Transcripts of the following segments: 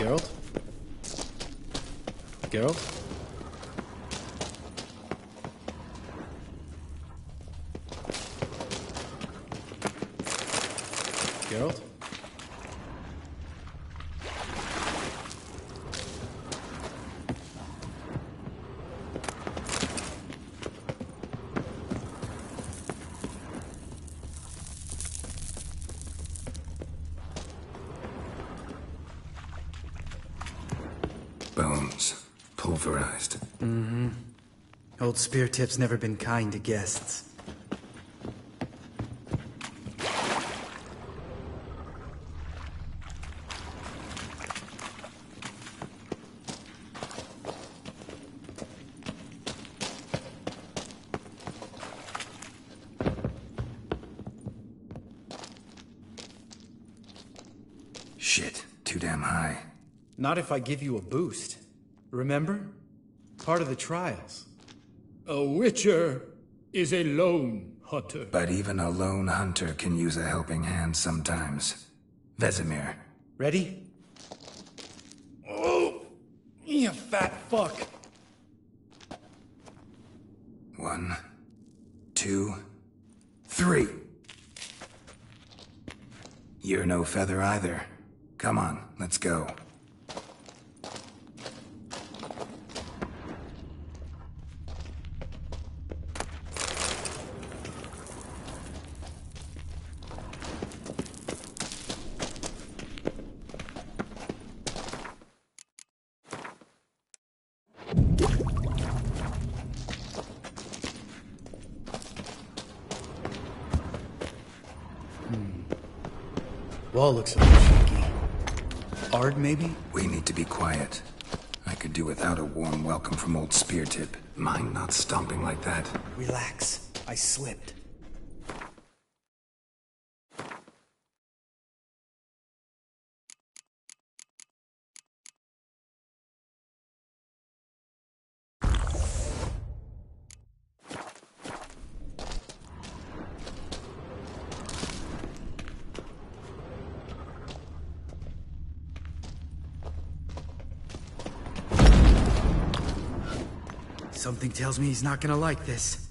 Geralt? Geralt? Geralt? Bones. Pulverized. Mm-hmm. Old Speartip's never been kind to guests. Shit. Too damn high. Not if I give you a boost. Remember? Part of the trials. A witcher is a lone hunter. But even a lone hunter can use a helping hand sometimes. Vesemir. Ready? Oh! You fat fuck! 1, 2, 3. You're no feather either. Come on, let's go. Wall looks a little shaky. Ard, maybe? We need to be quiet. I could do without a warm welcome from old Speartip. Mind not stomping like that. Relax. I slipped. Something tells me he's not gonna like this.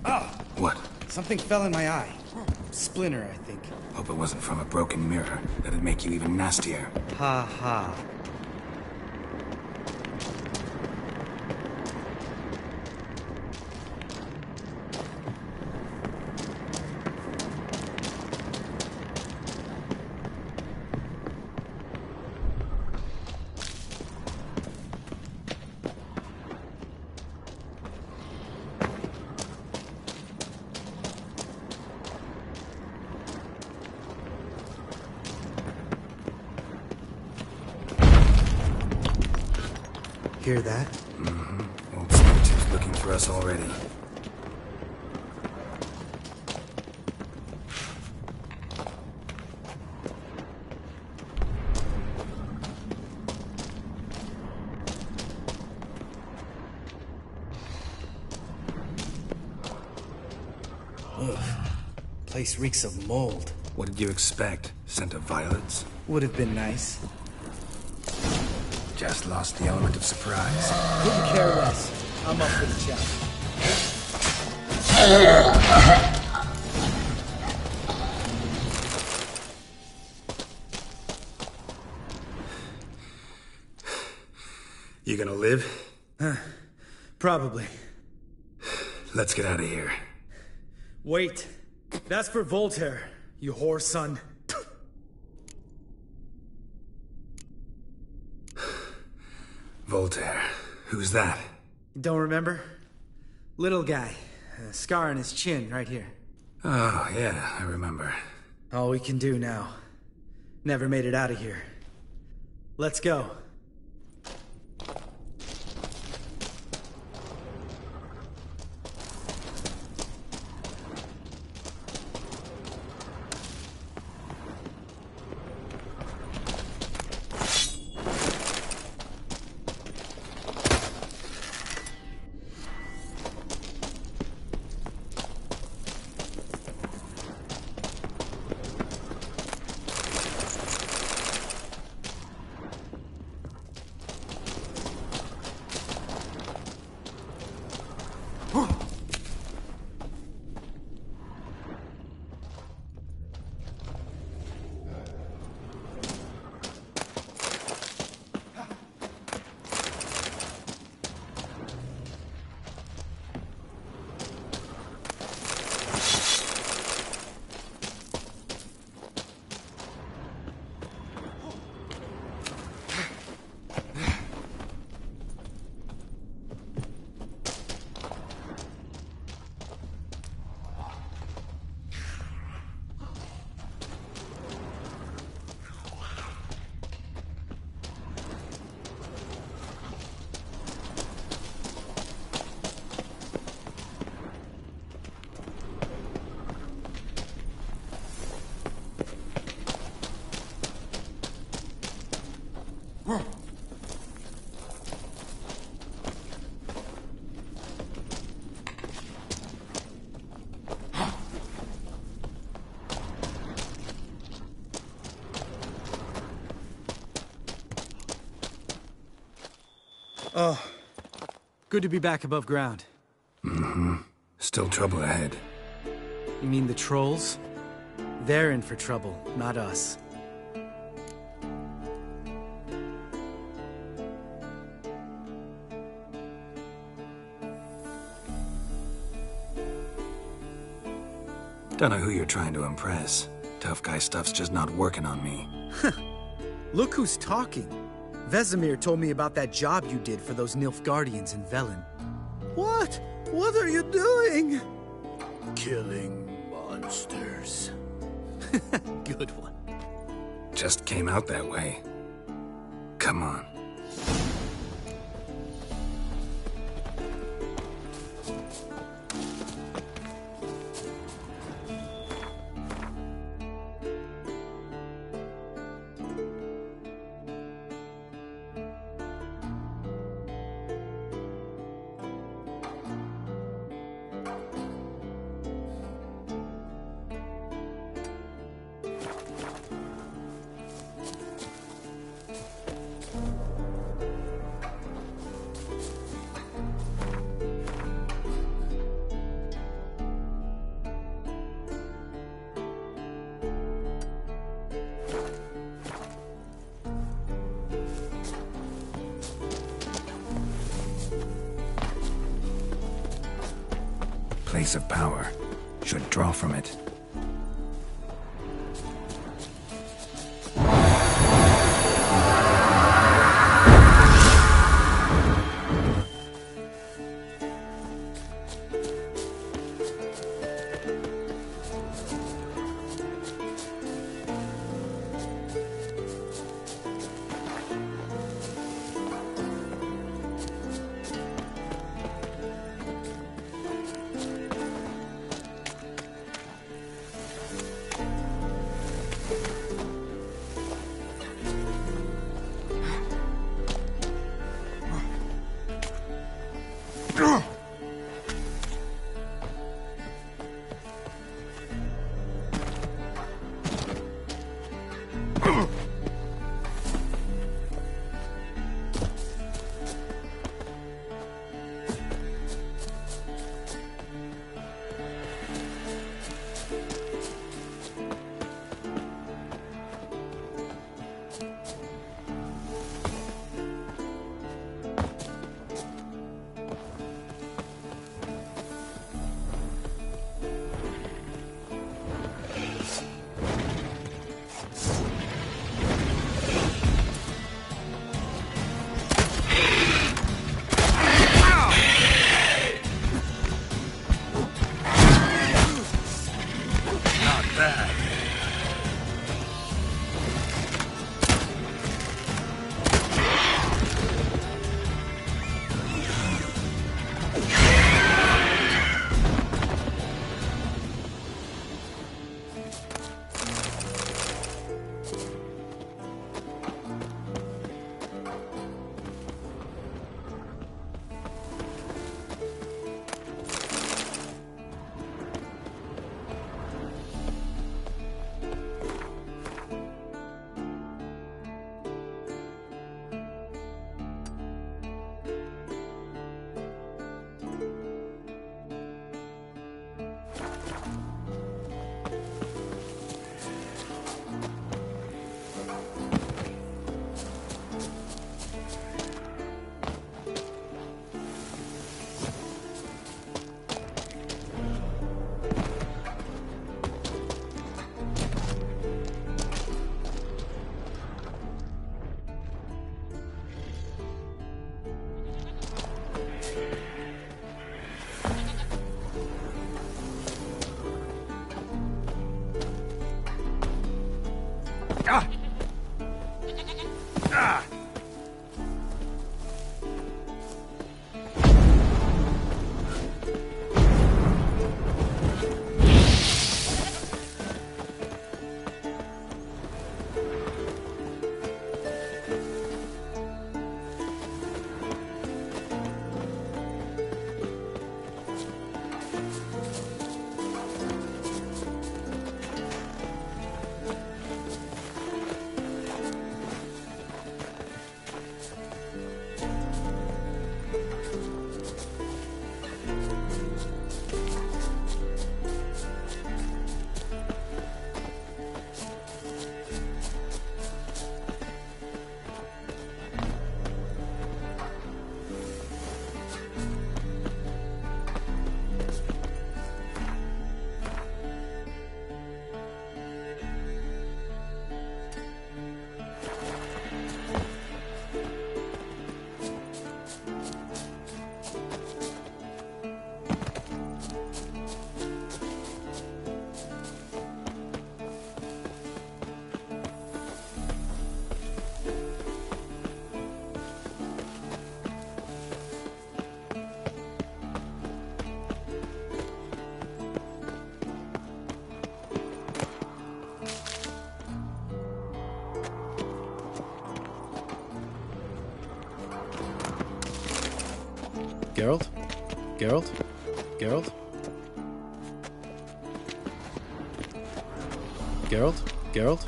Ah! What? Something fell in my eye. Splinter, I think. Hope it wasn't from a broken mirror. That'd make you even nastier. Ha ha. Hear that? Mm-hmm. Old Speartip's looking for us already. Ugh. Place reeks of mold. What did you expect? Scent of violets? Would have been nice. Just lost the element of surprise. Couldn't care less. I'm up for the challenge. You gonna live? Probably. Let's get out of here. Wait. That's for Voltaire, you whore son. Voltaire. Who's that? Don't remember? Little guy. A scar on his chin, right here. Oh, yeah, I remember. All we can do now. Never made it out of here. Let's go. Good to be back above ground. Still trouble ahead. You mean the trolls? They're in for trouble, not us. Don't know who you're trying to impress. Tough guy stuff's just not working on me. Look who's talking. Vesemir told me about that job you did for those Nilfgaardians in Velen. What? What are you doing? Killing monsters. Good one. Just came out that way. Come on. Place of power. Should draw from it. Geralt? Geralt? Geralt? Geralt? Geralt?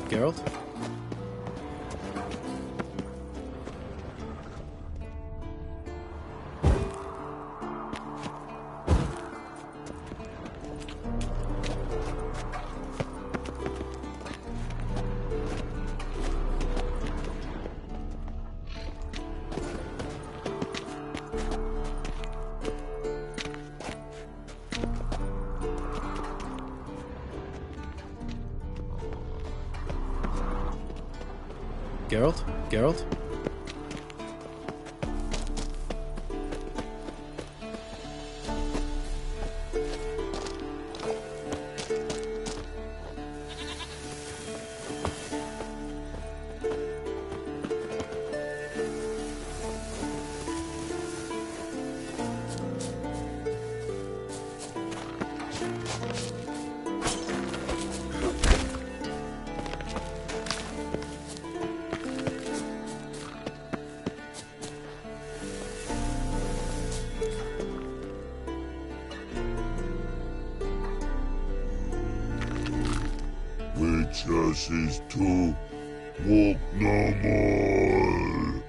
Geralt? Geralt? Geralt? Witches is to walk no more.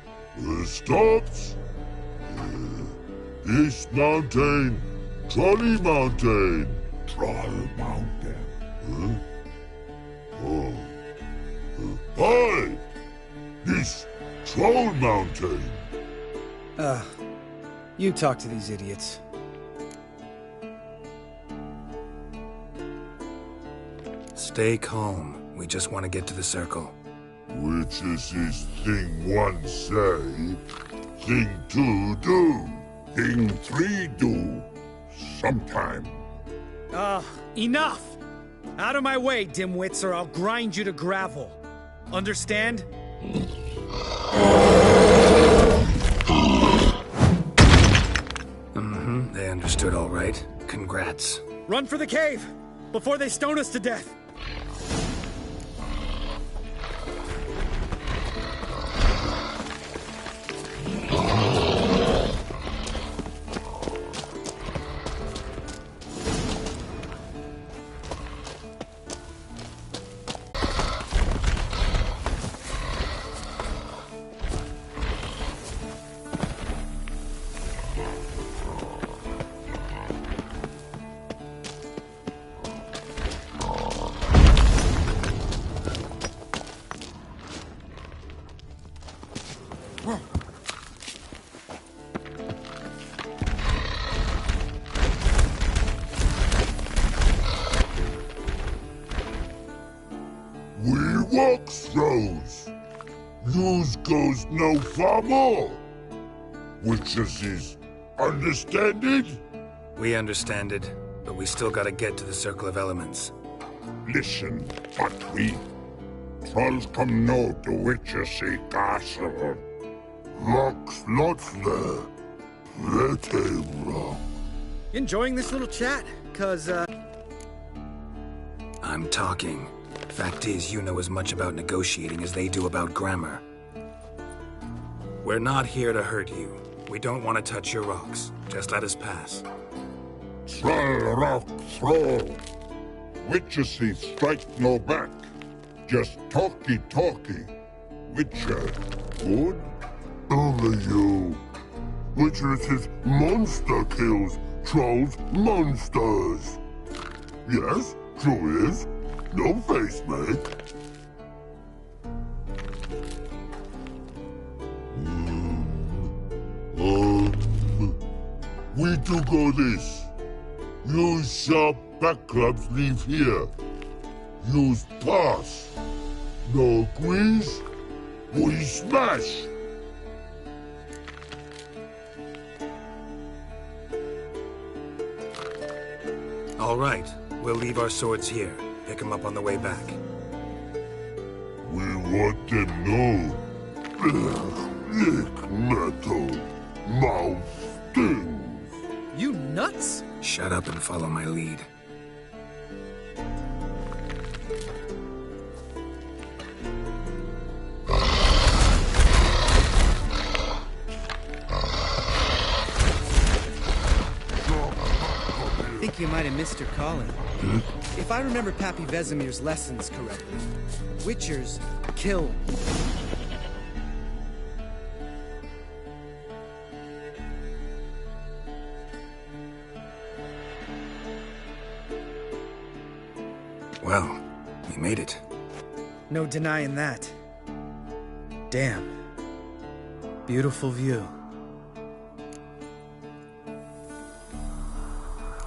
Stops. East Mountain, Trolley Mountain. Troll Mountain. Huh? Oh. Hi! This Troll Mountain. You talk to these idiots. Stay calm. We just want to get to the circle. Witches is thing one say, thing two do, thing three do, sometime. Enough! Out of my way, dimwits, or I'll grind you to gravel. Understand? They understood all right. Congrats. Run for the cave! Before they stone us to death! We walk throws. Yous goes no far more. Witches is understand it? We understand it, but we still gotta get to the Circle of Elements. Listen, but we trolls come know the witches see castle. Rocks lots there. Pretty rock. Enjoying this little chat? Cause, I'm talking. Fact is, you know as much about negotiating as they do about grammar. We're not here to hurt you. We don't want to touch your rocks. Just let us pass. Troll rock throw. Witches see strike no back. Just talky. Witcher, good? Only you. Witches is monster kills. Trolls monsters. Yes, true is. No face make. We do go this. Use sharp back clubs leave here. Use pass. No squeeze. We smash. All right. We'll leave our swords here. Pick them up on the way back. We want them know. Lick metal. Mouth sting. you nuts? Shut up and follow my lead. I think you might have missed your calling. If I remember Pappy Vesemir's lessons correctly, Witchers kill. Well, you made it. No denying that. Damn. Beautiful view.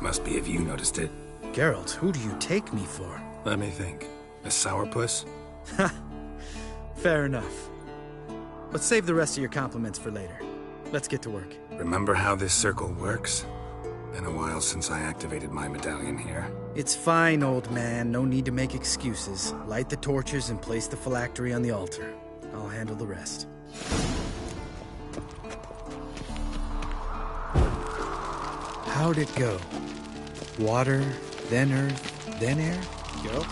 Must be if you noticed it. Geralt, who do you take me for? Let me think. A sourpuss? Ha! Fair enough. But save the rest of your compliments for later. Let's get to work. Remember how this circle works? Been a while since I activated my medallion here. It's fine, old man. No need to make excuses. Light the torches and place the phylactery on the altar. I'll handle the rest. How'd it go? Water, then earth, then air? Go.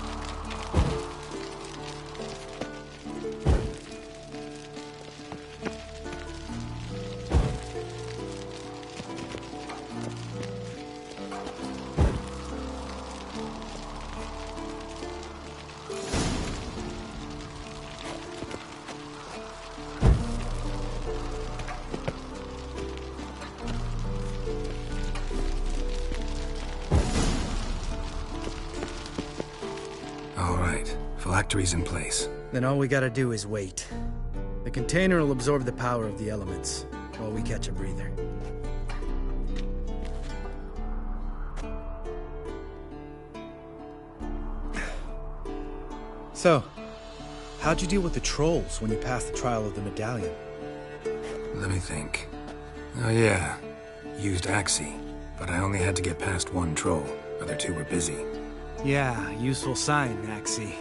Phylactery's in place. Then all we gotta do is wait. The container will absorb the power of the elements, while we catch a breather. So, how'd you deal with the trolls when you passed the trial of the medallion? Let me think. Oh yeah, used Axii, but I only had to get past one troll. Other two were busy. Yeah, useful sign, Axii.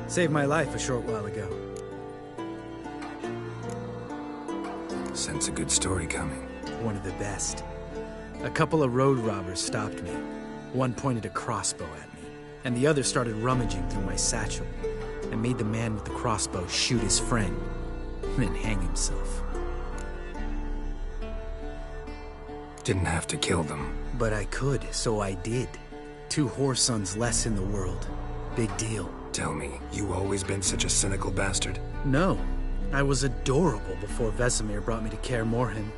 Saved my life a short while ago. Sense a good story coming. One of the best. A couple of road robbers stopped me. One pointed a crossbow at me, and the other started rummaging through my satchel. I made the man with the crossbow shoot his friend, then hang himself. Didn't have to kill them. But I could, so I did. 2 whoresons less in the world. Big deal. Tell me, you always been such a cynical bastard? No. I was adorable before Vesemir brought me to Kaer Morhen.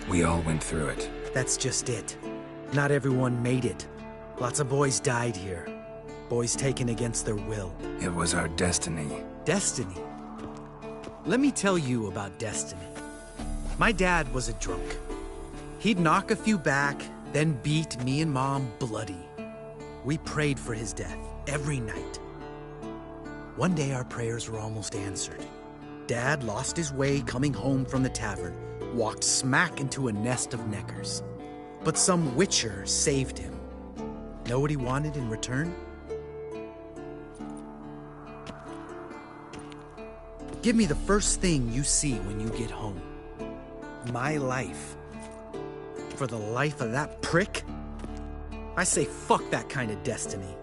We all went through it. That's just it. Not everyone made it. Lots of boys died here. Boys taken against their will. It was our destiny. Destiny? Let me tell you about destiny. My dad was a drunk. He'd knock a few back, then beat me and Mom bloody. We prayed for his death every night. One day our prayers were almost answered. Dad lost his way coming home from the tavern, walked smack into a nest of neckers. But some witcher saved him. Know what he wanted in return? Give me the first thing you see when you get home. My life. For the life of that prick? I say fuck that kind of destiny.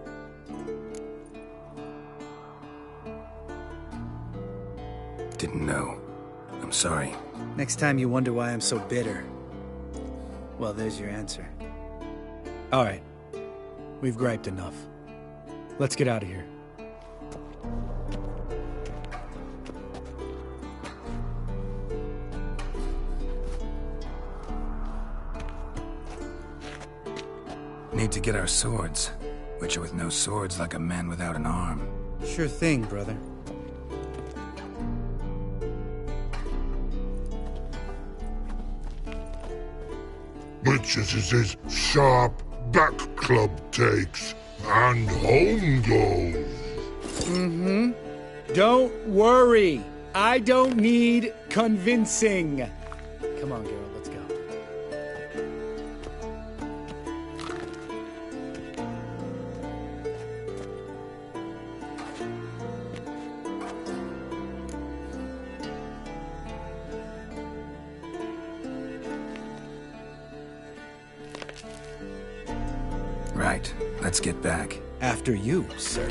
Didn't know. I'm sorry. Next time you wonder why I'm so bitter, well, there's your answer. All right. We've griped enough. Let's get out of here. Need to get our swords. Witcher with no swords like a man without an arm. Sure thing, brother. Witches is his sharp back club takes, and home goes. Don't worry. I don't need convincing. Come on, Geralt, let's go. Right, let's get back. After you, sir.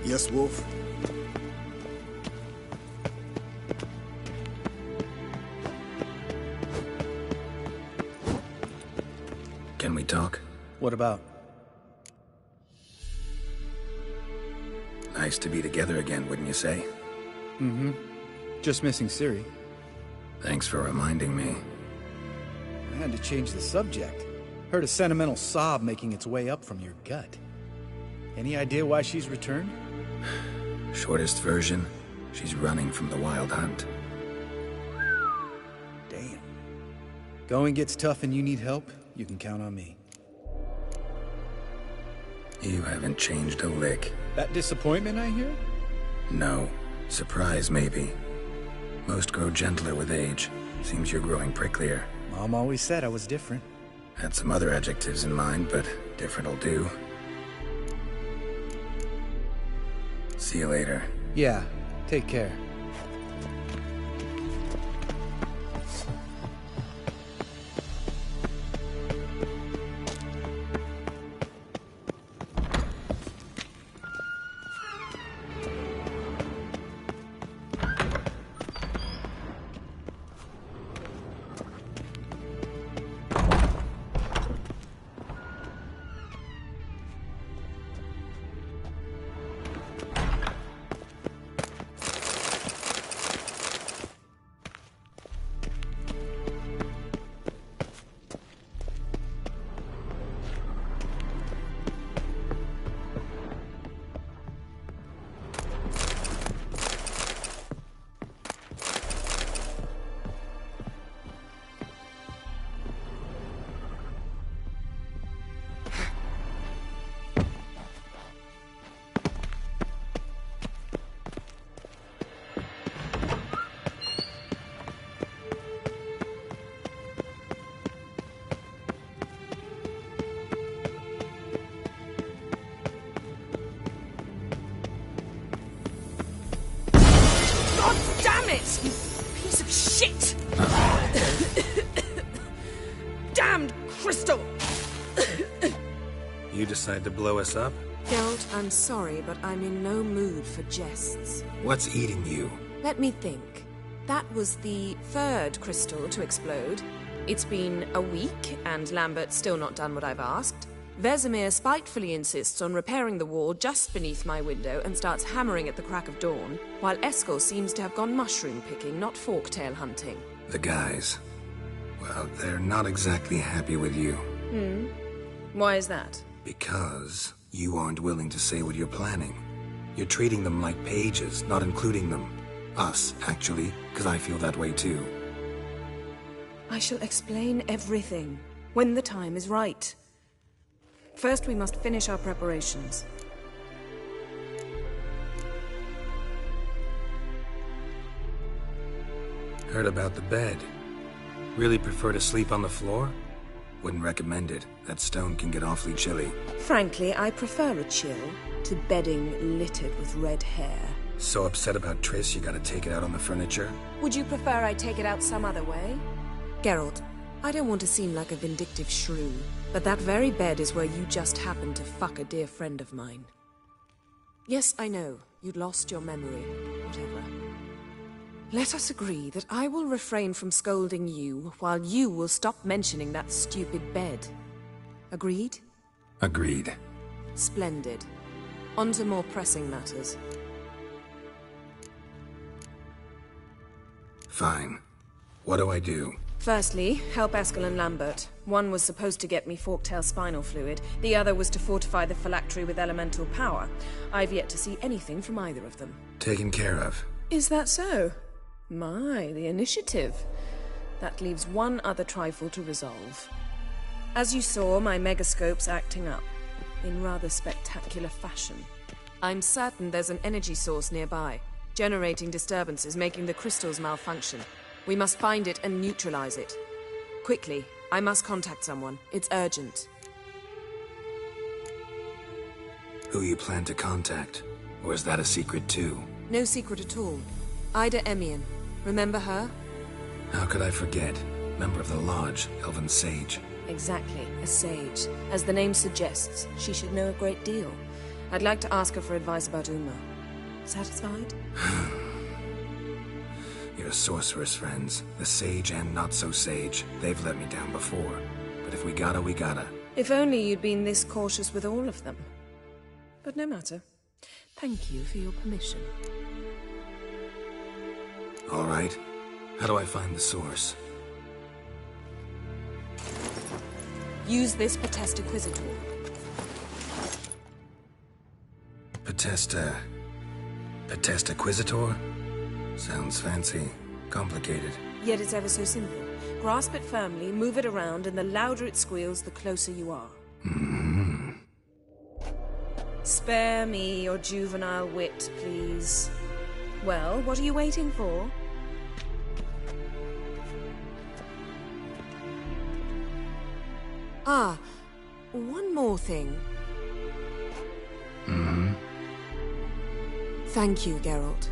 Yes, Wolf? Can we talk? What about? Nice to be together again, wouldn't you say? Mm-hmm. Just missing Ciri. Thanks for reminding me. I had to change the subject. Heard a sentimental sob making its way up from your gut. Any idea why she's returned? Shortest version, she's running from the Wild Hunt. Damn. Going gets tough and you need help, you can count on me. You haven't changed a lick. That disappointment I hear? No. Surprise, maybe. Most grow gentler with age. Seems you're growing pricklier. Mom always said I was different. Had some other adjectives in mind, but different'll do. See you later. Yeah, take care. You piece of shit! Damned crystal! You decide to blow us up? Geralt, I'm sorry, but I'm in no mood for jests. What's eating you? Let me think. That was the third crystal to explode. It's been a week, and Lambert's still not done what I've asked. Vesemir spitefully insists on repairing the wall just beneath my window and starts hammering at the crack of dawn, while Eskel seems to have gone mushroom picking, not forktail hunting. The guys. Well, they're not exactly happy with you. Why is that? Because you aren't willing to say what you're planning. You're treating them like pages, not including them. Us, actually, because I feel that way too. I shall explain everything when the time is right. First, we must finish our preparations. Heard about the bed. Really prefer to sleep on the floor? Wouldn't recommend it. That stone can get awfully chilly. Frankly, I prefer a chill to bedding littered with red hair. So upset about Triss you gotta take it out on the furniture? Would you prefer I take it out some other way? Geralt, I don't want to seem like a vindictive shrew, but that very bed is where you just happened to fuck a dear friend of mine. Yes, I know. You'd lost your memory. Whatever. Let us agree that I will refrain from scolding you, while you will stop mentioning that stupid bed. Agreed? Agreed. Splendid. On to more pressing matters. Fine. What do I do? Firstly, help Eskel and Lambert. One was supposed to get me forktail spinal fluid, the other was to fortify the phylactery with elemental power. I've yet to see anything from either of them. Taken care of. Is that so? My, the initiative. That leaves one other trifle to resolve. As you saw, my megascope's acting up, in rather spectacular fashion. I'm certain there's an energy source nearby, generating disturbances, making the crystals malfunction. We must find it and neutralize it. Quickly, I must contact someone. It's urgent. Who you plan to contact? Or is that a secret too? No secret at all. Ida Emian. Remember her? How could I forget? Member of the Lodge, Elven Sage. Exactly, a sage. As the name suggests, she should know a great deal. I'd like to ask her for advice about Uma. Satisfied? Your sorceress friends, the sage and not-so-sage, they've let me down before. But if we gotta, we gotta. If only you'd been this cautious with all of them. But no matter. Thank you for your permission. All right. How do I find the source? Use this Potesta Quisitor. Potesta Quisitor? Sounds fancy. Complicated. Yet it's ever so simple. Grasp it firmly, move it around, and the louder it squeals, the closer you are. Mm-hmm. Spare me your juvenile wit, please. Well, what are you waiting for? Ah, one more thing. Mm-hmm. Thank you, Geralt.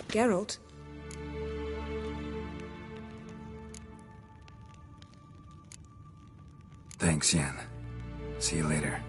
Geralt? Thanks, Yen. See you later.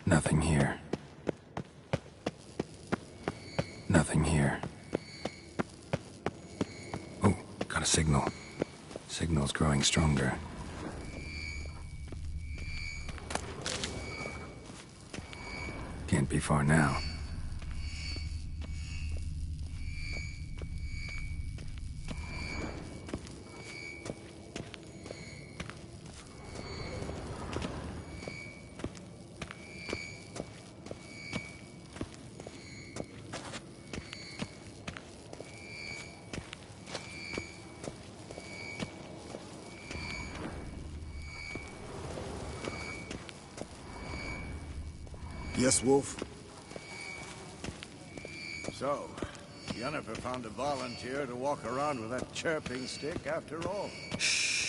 Nothing here. Nothing here. Oh, got a signal. Signal's growing stronger. Can't be far now. Yes, Wolf? So, Yennefer found a volunteer to walk around with that chirping stick after all. Shh.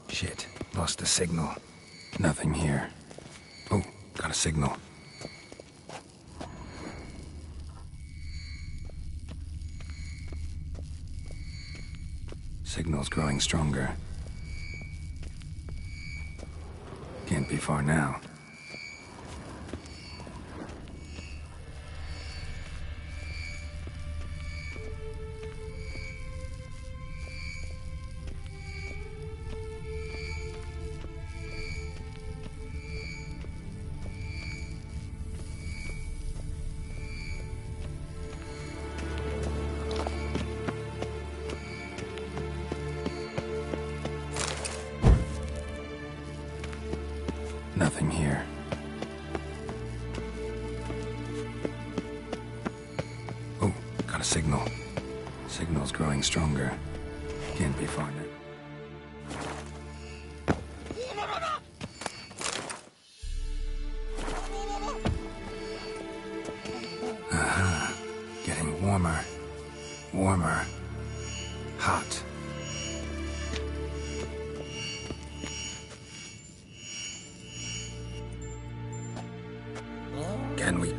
Shit, lost the signal. Nothing here. Oh, got a signal. Signal's growing stronger. Can't be far now. Nothing here. Oh, got a signal. Signal's growing stronger. Can't be far now. Aha. Getting warmer. Warmer. Hot. Can we?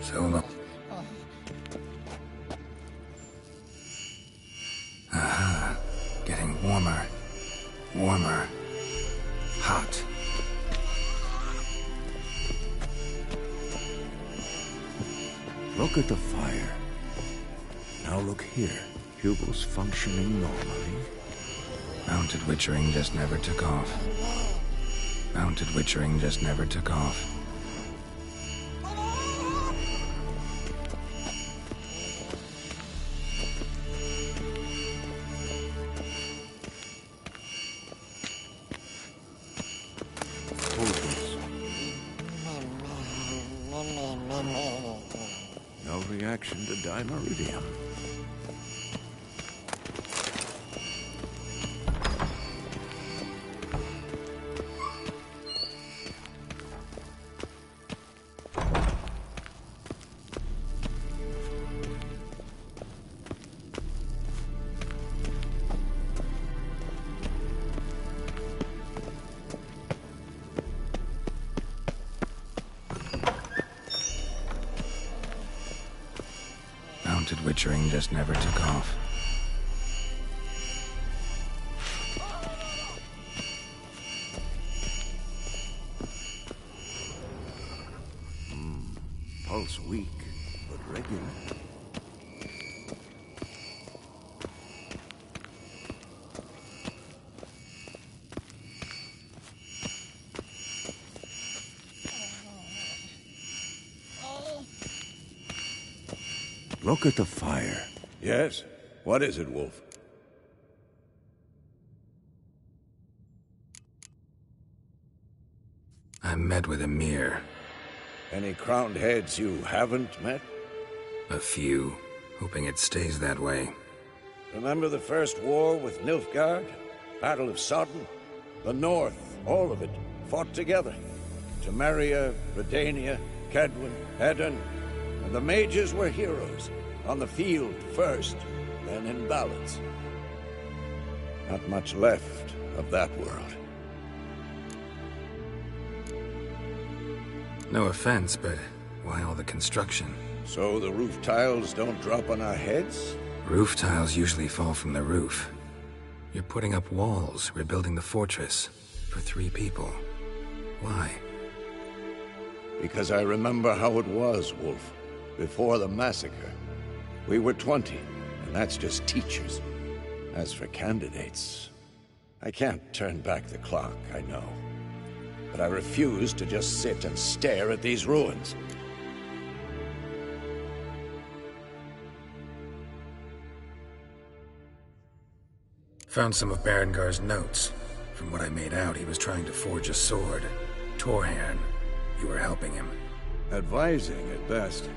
Solo. Aha. Getting warmer. Warmer. Hot. Look at the fire. Now look here. Hugo's functioning normally. Mounted Witchering just never took off. Mounted Witchering just never took off. No reaction to dimeridium. Mounted Witchering just never took off. Pulse weak, but regular. Look at the fire. Yes? What is it, Wolf? I met with Emir. Any crowned heads you haven't met? A few. Hoping it stays that way. Remember the first war with Nilfgaard? Battle of Sodden? The North, all of it, fought together. Temeria, Redania, Kedwin, Hedon, and the mages were heroes. On the field first, then in ballads. Not much left of that world. No offense, but why all the construction? So the roof tiles don't drop on our heads? Roof tiles usually fall from the roof. You're putting up walls, rebuilding the fortress. For 3 people. Why? Because I remember how it was, Wolf. Before the massacre. We were 20, and that's just teachers. As for candidates, I can't turn back the clock, I know. But I refuse to just sit and stare at these ruins. Found some of Berengar's notes. From what I made out, he was trying to forge a sword. Torharn. You were helping him. Advising, at best.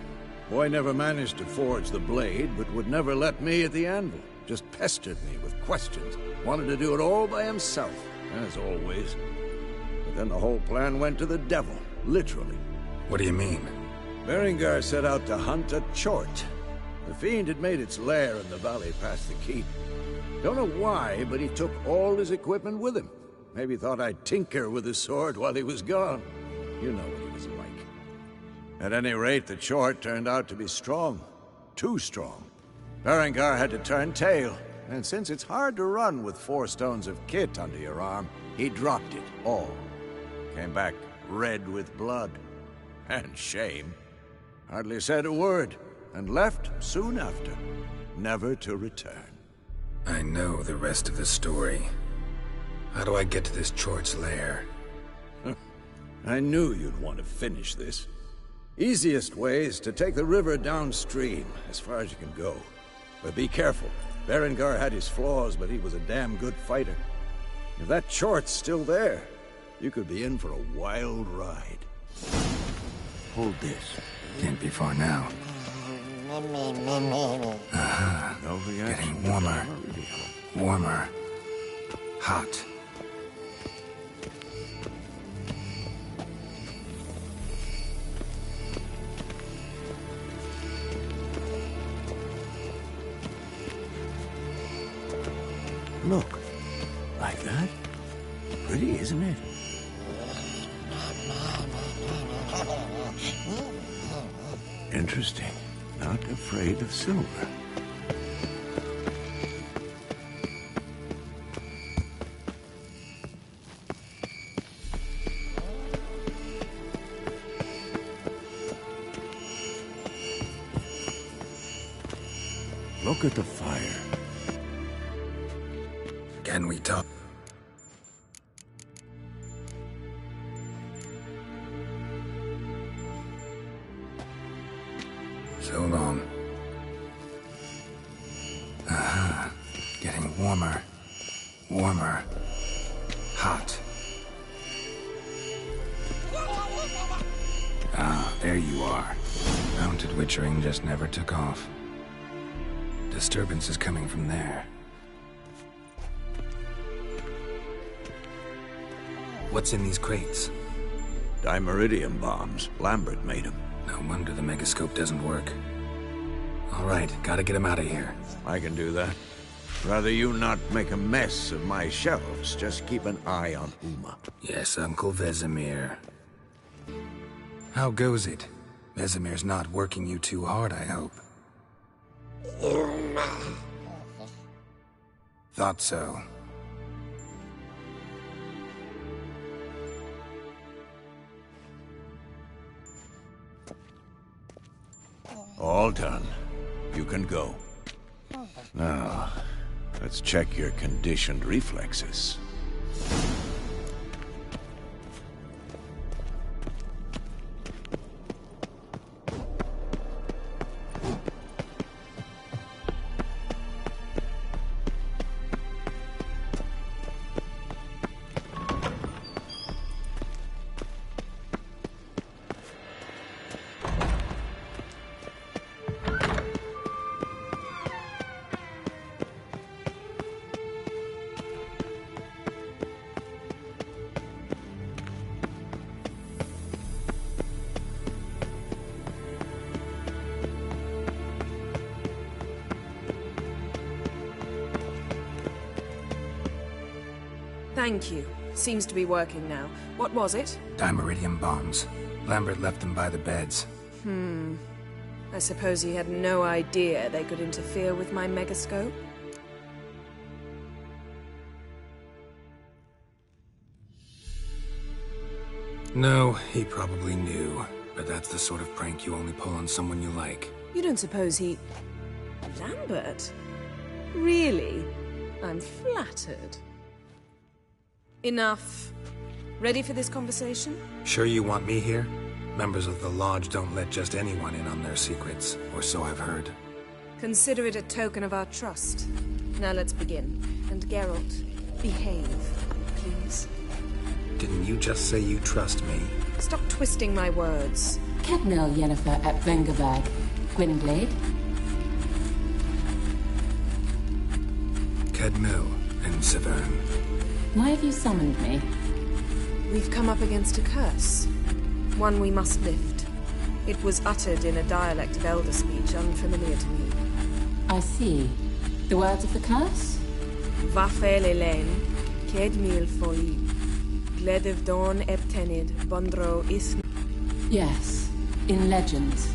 Boy never managed to forge the blade, but would never let me at the anvil. Just pestered me with questions. Wanted to do it all by himself, as always. But then the whole plan went to the devil, literally. What do you mean? Berengar set out to hunt a chort. The fiend had made its lair in the valley past the keep. Don't know why, but he took all his equipment with him. Maybe thought I'd tinker with his sword while he was gone. You know what he was like. At any rate, the chort turned out to be strong. Too strong. Berengar had to turn tail, and since it's hard to run with 4 stones of kit under your arm, he dropped it all. Came back red with blood. And shame. Hardly said a word, and left soon after, never to return. I know the rest of the story. How do I get to this Chort's lair? I knew you'd want to finish this. Easiest way is to take the river downstream, as far as you can go. But be careful. Berengar had his flaws, but he was a damn good fighter. If that Chort's still there, you could be in for a wild ride. Hold this. Can't be far now. No reaction. Getting warmer. Warmer. Hot. Look. Like that? Pretty, isn't it? Interesting. Not afraid of silver. Look at the fire. Can we talk? So long. Getting warmer. Warmer. Hot. Ah, there you are. Mounted witchering just never took off. Disturbance is coming from there. What's in these crates? Dimeridium bombs. Lambert made them. No wonder the megascope doesn't work. All right, gotta get him out of here. I can do that. Rather you not make a mess of my shelves. Just keep an eye on Uma. Yes, Uncle Vesemir. How goes it? Vesemir's not working you too hard, I hope. Thought so. All done. You can go. Now, let's check your conditioned reflexes. Thank you. Seems to be working now. What was it? Dimeridium bombs. Lambert left them by the beds. I suppose he had no idea they could interfere with my megascope? No, he probably knew. But that's the sort of prank you only pull on someone you like. You don't suppose he... Lambert? Really? I'm flattered. Enough. Ready for this conversation? Sure you want me here? Members of the Lodge don't let just anyone in on their secrets, or so I've heard. Consider it a token of our trust. Now let's begin. And Geralt, behave, please. Didn't you just say you trust me? Stop twisting my words. Kednel Yennefer at Vengerberg. Gwynblade. Kedmil and Severn. Why have you summoned me? We've come up against a curse. One we must lift. It was uttered in a dialect of Elder speech unfamiliar to me. I see. The words of the curse? Vafel Elaine, Kedmil Foi, Gledev Dawn Eptenid, Bondro Ism. Yes, in legends.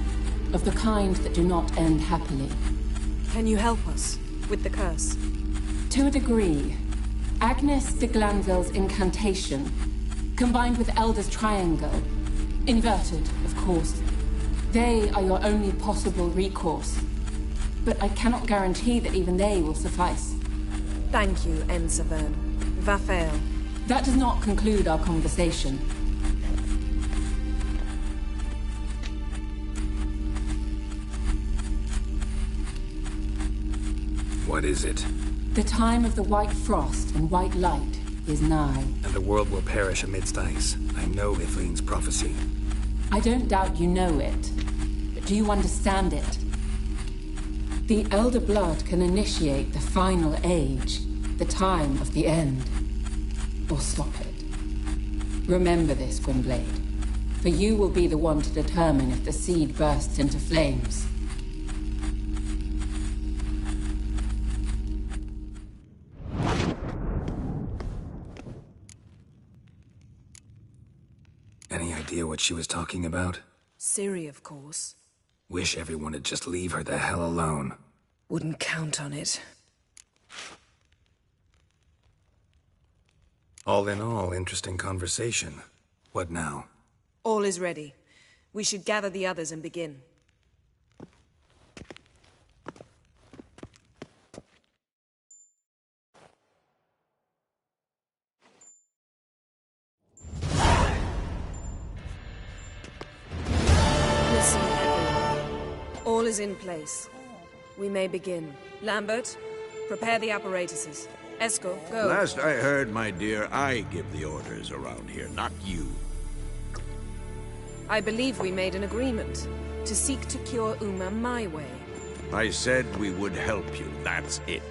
Of the kind that do not end happily. Can you help us with the curse? To a degree. Agnes de Glanville's incantation, combined with Elder's triangle, inverted, of course. They are your only possible recourse. But I cannot guarantee that even they will suffice. Thank you, Ensavern. Vafael. That does not conclude our conversation. What is it? The time of the white frost and white light is nigh. And the world will perish amidst ice. I know Ithleen's prophecy. I don't doubt you know it, but do you understand it? The Elder Blood can initiate the final age, the time of the end, or stop it. Remember this, Gwynblade, for you will be the one to determine if the seed bursts into flames. Any idea what she was talking about? Ciri, of course. Wish everyone would just leave her the hell alone. Wouldn't count on it. All in all, interesting conversation. What now? All is ready. We should gather the others and begin. Listen, everyone. All is in place. We may begin. Lambert, prepare the apparatuses. Esco, go. Last I heard, my dear, I give the orders around here, not you. I believe we made an agreement to seek to cure Uma my way. I said we would help you, that's it.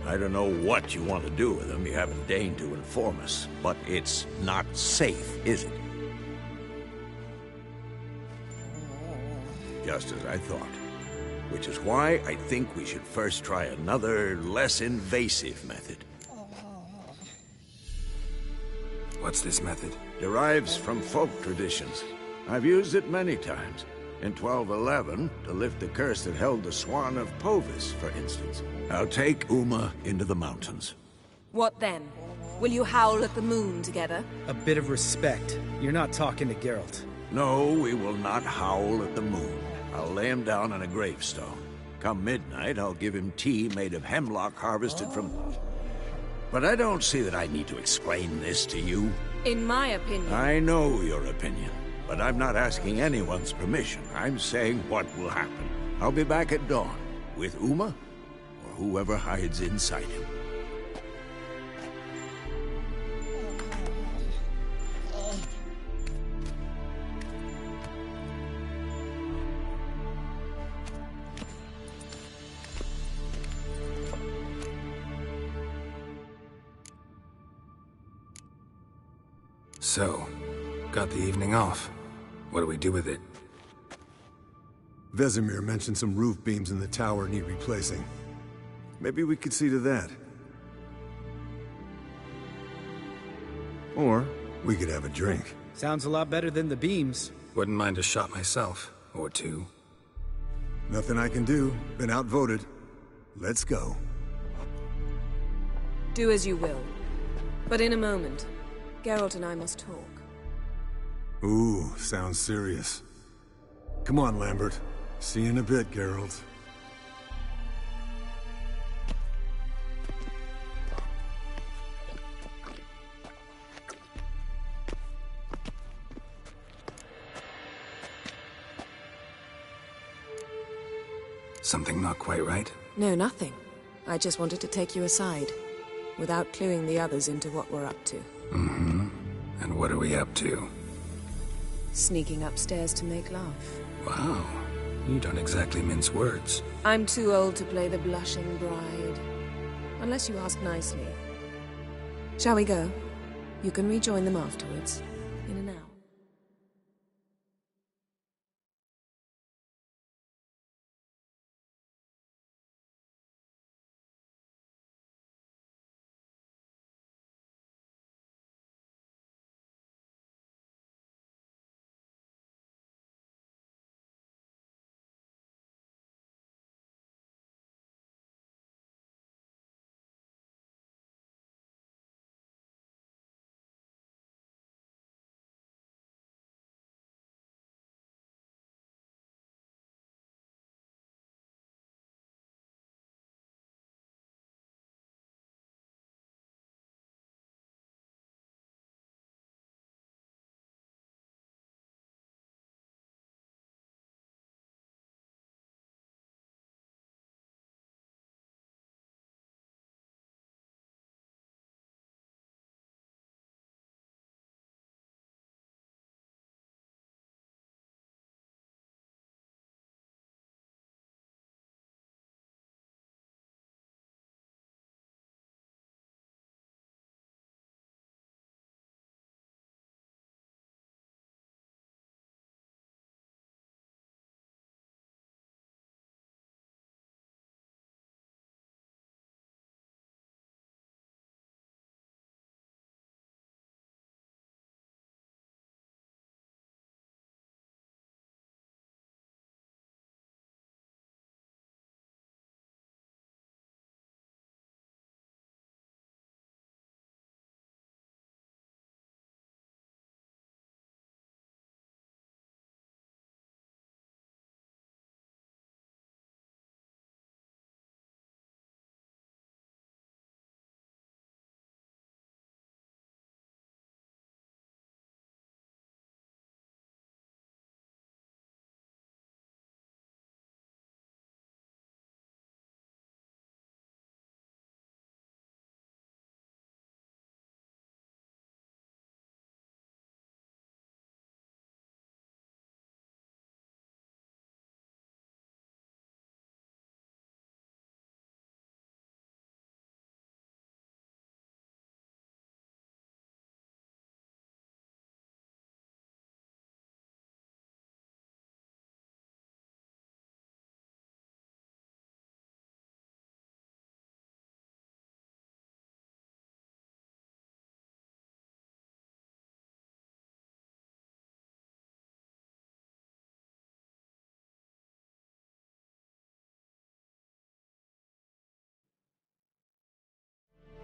I don't know what you want to do with them, you haven't deigned to inform us. But it's not safe, is it? Just as I thought. Which is why I think we should first try another, less invasive method. What's this method? Derives from folk traditions. I've used it many times. In 1211, to lift the curse that held the Swan of Povis, for instance. I'll take Uma into the mountains. What then? Will you howl at the moon together? A bit of respect. You're not talking to Geralt. No, we will not howl at the moon. I'll lay him down on a gravestone. Come midnight, I'll give him tea made of hemlock harvested from... But I don't see that I need to explain this to you. In my opinion... I know your opinion, but I'm not asking anyone's permission. I'm saying what will happen. I'll be back at dawn, with Uma, or whoever hides inside him. So, got the evening off. What do we do with it? Vesemir mentioned some roof beams in the tower need replacing. Maybe we could see to that. Or we could have a drink. Sounds a lot better than the beams. Wouldn't mind a shot myself. Or two. Nothing I can do. Been outvoted. Let's go. Do as you will. But in a moment, Geralt and I must talk. Ooh, sounds serious. Come on, Lambert. See you in a bit, Geralt. Something not quite right? No, nothing. I just wanted to take you aside, without cluing the others into what we're up to. Mm-hmm. And what are we up to? Sneaking upstairs to make love. Wow. You don't exactly mince words. I'm too old to play the blushing bride. Unless you ask nicely. Shall we go? You can rejoin them afterwards. In an hour.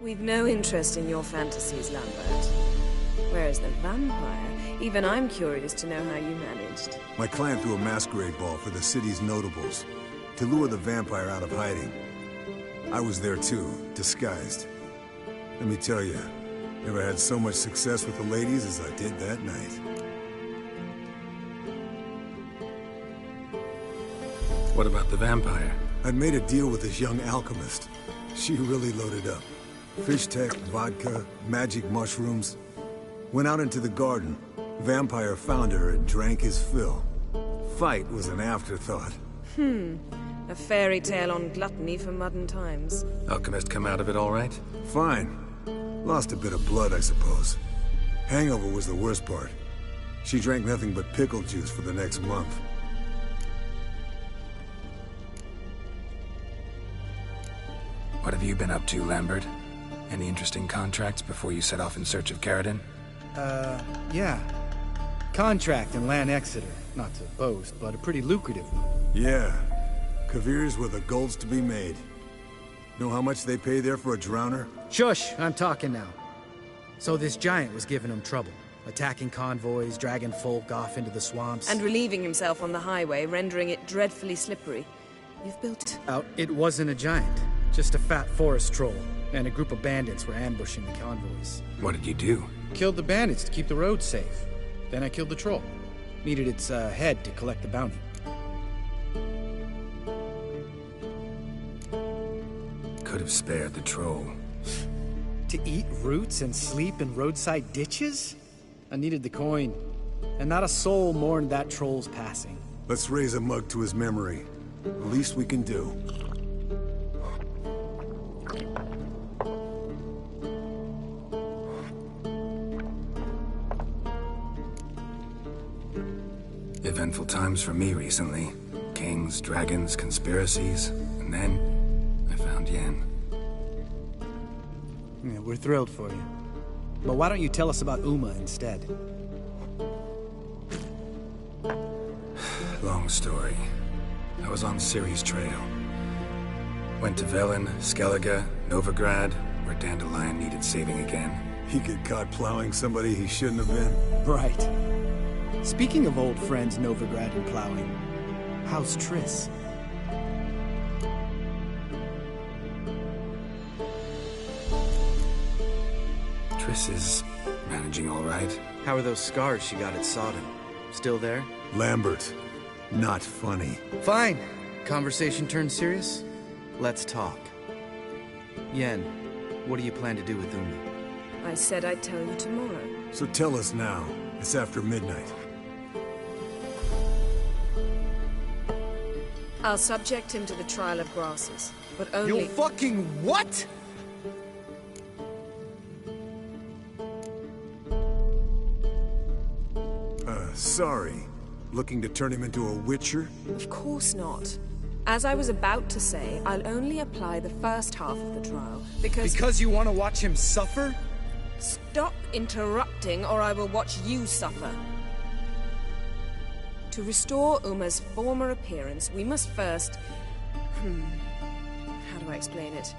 We've no interest in your fantasies, Lambert. Whereas the vampire, even I'm curious to know how you managed. My client threw a masquerade ball for the city's notables, to lure the vampire out of hiding. I was there too, disguised. Let me tell you, never had so much success with the ladies as I did that night. What about the vampire? I'd made a deal with this young alchemist. She really loaded up. Fish tech, vodka, magic mushrooms. Went out into the garden. Vampire found her and drank his fill. Fight was an afterthought. A fairy tale on gluttony for modern times. Alchemist come out of it all right? Fine. Lost a bit of blood, I suppose. Hangover was the worst part. She drank nothing but pickle juice for the next month. What have you been up to, Lambert? Any interesting contracts before you set off in search of Caridin? Yeah. Contract in Lan Exeter. Not to boast, but a pretty lucrative one. Yeah. Kavir's were the golds to be made. Know how much they pay there for a drowner? Shush! I'm talking now. So this giant was giving him trouble. Attacking convoys, dragging folk off into the swamps. And relieving himself on the highway, rendering it dreadfully slippery. You've built... Out, it wasn't a giant. Just a fat forest troll. And a group of bandits were ambushing the convoys. What did you do? Killed the bandits to keep the roads safe. Then I killed the troll. Needed its head to collect the bounty. Could have spared the troll. To eat roots and sleep in roadside ditches? I needed the coin. And not a soul mourned that troll's passing. Let's raise a mug to his memory. The least we can do. Eventful times for me recently. Kings, dragons, conspiracies, and then I found Yen. Yeah, we're thrilled for you. But why don't you tell us about Uma instead? Long story. I was on Ciri's trail. Went to Velen, Skellige, Novigrad, where Dandelion needed saving again. He get caught plowing somebody he shouldn't have been. Right. Speaking of old friends Novigrad and plowing, how's Triss? Triss is managing all right. How are those scars she got at Sodden? Still there? Lambert. Not funny. Fine. Conversation turned serious? Let's talk. Yen, what do you plan to do with Uma? I said I'd tell you tomorrow. So tell us now. It's after midnight. I'll subject him to the trial of grasses, but only... You fucking what?! Sorry. Looking to turn him into a witcher? Of course not. As I was about to say, I'll only apply the first half of the trial, because... Because you want to watch him suffer? Stop interrupting, or I will watch you suffer. To restore Uma's former appearance, we must first... How do I explain it?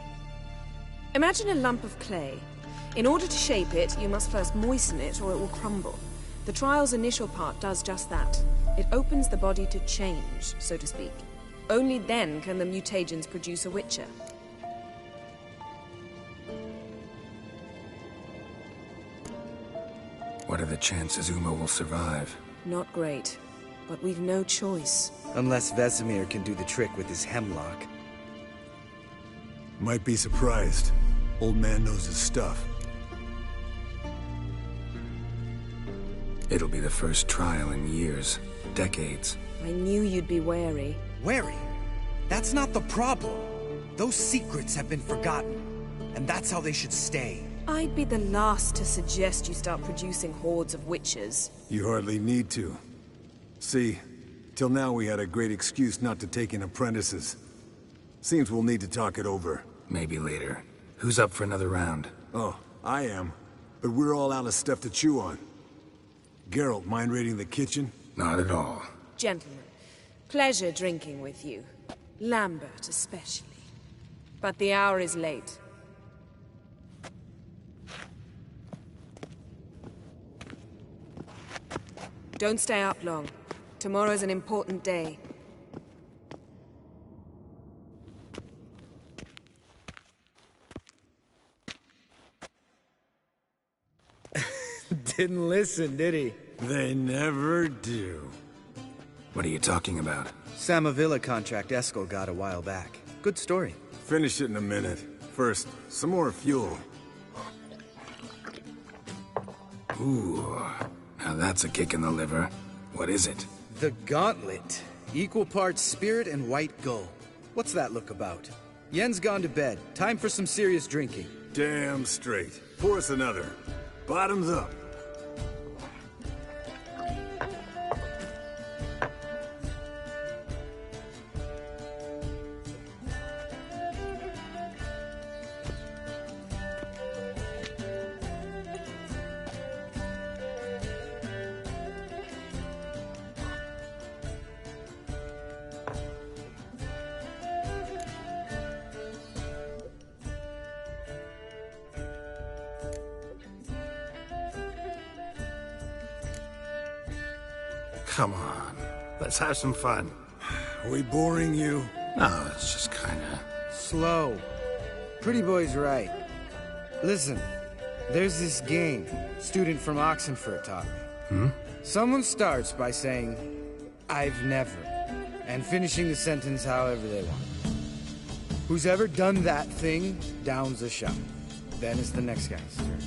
Imagine a lump of clay. In order to shape it, you must first moisten it, or it will crumble. The trial's initial part does just that. It opens the body to change, so to speak. Only then can the mutagens produce a witcher. What are the chances Uma will survive? Not great. But we've no choice. Unless Vesemir can do the trick with his hemlock. Might be surprised. Old man knows his stuff. It'll be the first trial in years. Decades. I knew you'd be wary. Wary? That's not the problem. Those secrets have been forgotten. And that's how they should stay. I'd be the last to suggest you start producing hordes of witches. You hardly need to. See, till now we had a great excuse not to take in apprentices. Seems we'll need to talk it over. Maybe later. Who's up for another round? Oh, I am. But we're all out of stuff to chew on. Geralt, mind raiding the kitchen? Not at all. Gentlemen, pleasure drinking with you. Lambert especially. But the hour is late. Don't stay up long. Tomorrow's an important day. Didn't listen, did he? They never do. What are you talking about? Samavilla contract Eskel got a while back. Good story. Finish it in a minute. First, some more fuel. Ooh, now that's a kick in the liver. What is it? The Gauntlet. Equal parts spirit and white gull. What's that look about? Yen's gone to bed. Time for some serious drinking. Damn straight. Pour us another. Bottoms up. Come on, let's have some fun. Are we boring you? No, it's just kinda... Slow. Pretty boy's right. Listen, there's this game student from Oxenfurt taught me. Someone starts by saying, "I've never," and finishing the sentence however they want. Who's ever done that thing downs a shot. Then it's the next guy's turn.